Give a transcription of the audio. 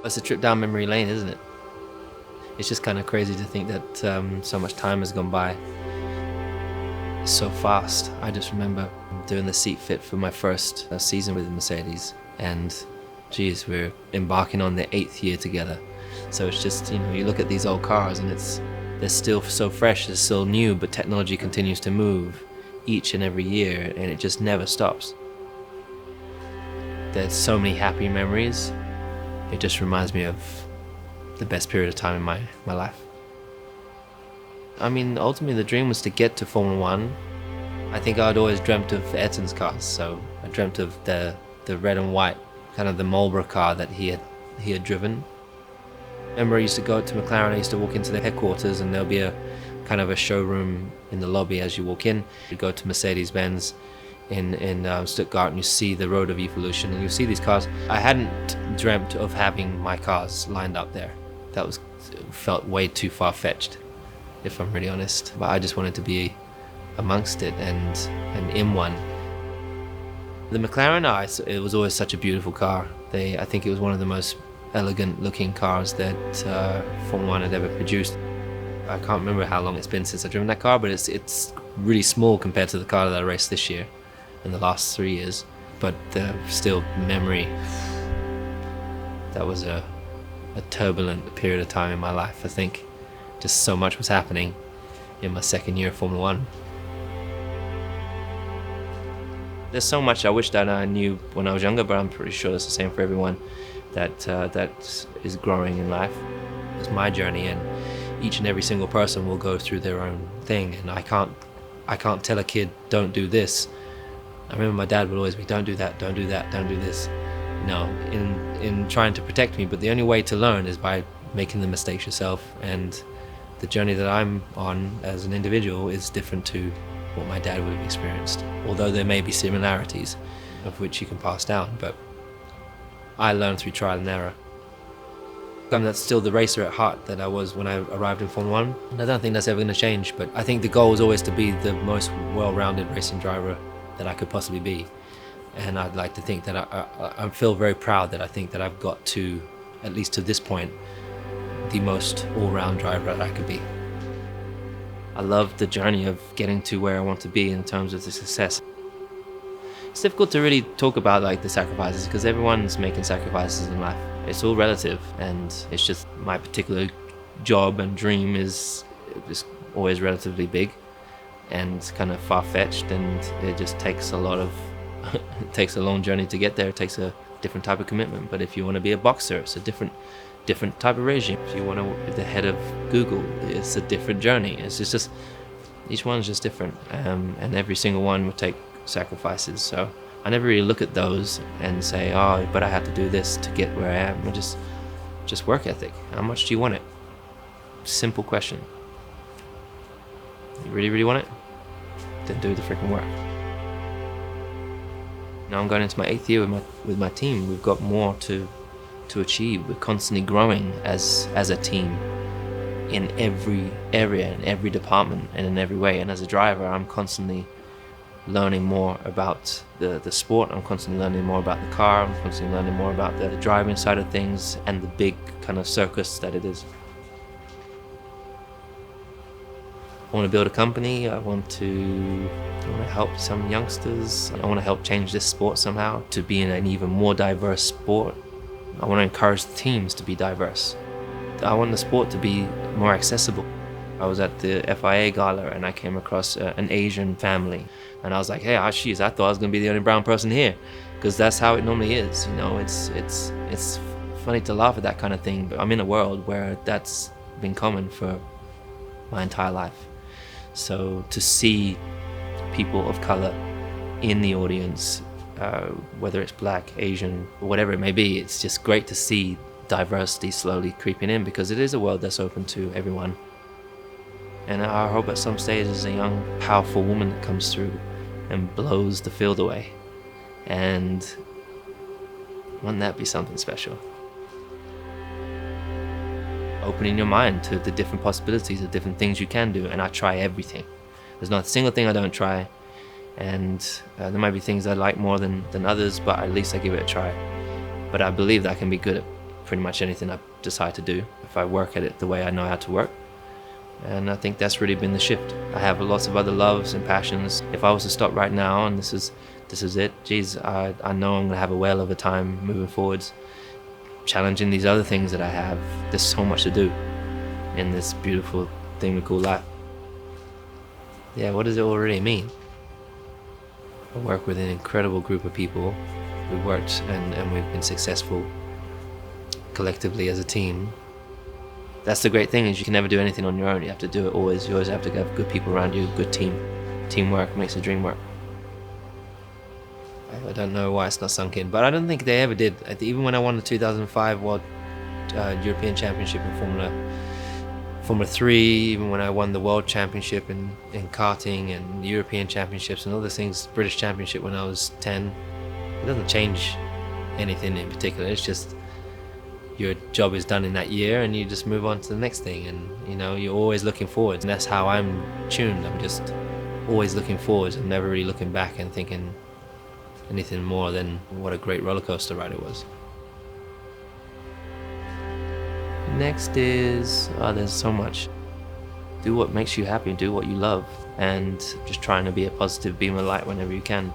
It's a trip down memory lane, isn't it? It's just kind of crazy to think that so much time has gone by so fast. I just remember doing the seat fit for my first season with Mercedes, and geez, we're embarking on the 8th year together. So it's just, you look at these old cars and they're still so fresh, they're still new, but technology continues to move each and every year, and it just never stops. There's so many happy memories. It just reminds me of the best period of time in my life. I mean, ultimately the dream was to get to Formula One. I think I'd always dreamt of Ayrton's cars, so I dreamt of the red and white, kind of the Marlboro car that he had driven. I remember I used to go to McLaren, I used to walk into the headquarters, and there'll be a kind of a showroom in the lobby as you walk in. You go to Mercedes-Benz in Stuttgart, and you see the Road of Evolution, and you see these cars. I hadn't dreamt of having my cars lined up there. That felt way too far-fetched, if I'm really honest. But I just wanted to be amongst it and in one. The McLaren, it was always such a beautiful car. I think it was one of the most elegant-looking cars that Formula One had ever produced. I can't remember how long it's been since I've driven that car, but it's really small compared to the car that I raced this year in the last 3 years. But still, memory. That was a turbulent period of time in my life. I think just so much was happening in my second year of Formula One. There's so much I wish that I knew when I was younger, but I'm pretty sure it's the same for everyone that is growing in life. It's my journey, and each and every single person will go through their own thing, and I can't tell a kid, don't do this. I remember my dad would always be, don't do that, don't do that, don't do this. In trying to protect me, but the only way to learn is by making the mistakes yourself, and the journey that I'm on as an individual is different to what my dad would have experienced, although there may be similarities of which you can pass down, but I learned through trial and error. That's still the racer at heart that I was when I arrived in Formula One, and I don't think that's ever going to change, but I think the goal is always to be the most well-rounded racing driver that I could possibly be. And I'd like to think that I feel very proud that I think that I've got to, at least to this point, the most all-round driver that I could be. I love the journey of getting to where I want to be in terms of the success. It's difficult to really talk about the sacrifices, because everyone's making sacrifices in life. It's all relative, and it's just my particular job and dream is just always relatively big and kind of far-fetched, and it just takes a lot of it takes a long journey to get there. It takes a different type of commitment. But if you want to be a boxer, it's a different type of regime. If you want to be the head of Google, it's a different journey. It's just each one's just different, and every single one will take sacrifices. So I never really look at those and say, oh, but I had to do this to get where I am. Just work ethic. How much do you want it? Simple question. You really, really want it? Then do the freaking work. Now I'm going into my 8th year with my team. We've got more to achieve. We're constantly growing as a team in every area, in every department, and in every way. And as a driver, I'm constantly learning more about the sport. I'm constantly learning more about the car. I'm constantly learning more about the driving side of things and the big kind of circus that it is. I want to build a company. I want to help some youngsters. I want to help change this sport somehow to be in an even more diverse sport. I want to encourage the teams to be diverse. I want the sport to be more accessible. I was at the FIA gala and I came across an Asian family, and I was like, hey, I thought I was going to be the only brown person here, because that's how it normally is. It's funny to laugh at that kind of thing, but I'm in a world where that's been common for my entire life. So to see people of color in the audience, whether it's black, Asian, or whatever it may be, it's just great to see diversity slowly creeping in, because it is a world that's open to everyone. And I hope at some stage there's a young, powerful woman that comes through and blows the field away. And wouldn't that be something special? Opening your mind to the different possibilities of different things you can do, and I try everything. There's not a single thing I don't try, and there might be things I like more than others, but at least I give it a try. But I believe that I can be good at pretty much anything I decide to do if I work at it the way I know how to work. And I think that's really been the shift. I have lots of other loves and passions. If I was to stop right now and this is it, geez, I know I'm gonna have a whale of a time moving forwards, challenging these other things that I have. There's so much to do in this beautiful thing we call life. Yeah, what does it all really mean? I work with an incredible group of people. We've worked and we've been successful collectively as a team. That's the great thing, is you can never do anything on your own. You have to do it always. You always have to have good people around you, good team. Teamwork makes the dream work. I don't know why it's not sunk in, but I don't think they ever did. Even when I won the 2005 World European Championship in Formula 3, even when I won the World Championship in karting and European Championships and all those things, British Championship when I was 10, it doesn't change anything in particular. It's just your job is done in that year and you just move on to the next thing, and you know, you're always looking forward, and that's how I'm tuned. I'm just always looking forward and never really looking back and thinking anything more than what a great roller coaster ride it was. Next is, there's so much. Do what makes you happy, do what you love, and just trying to be a positive beam of light whenever you can.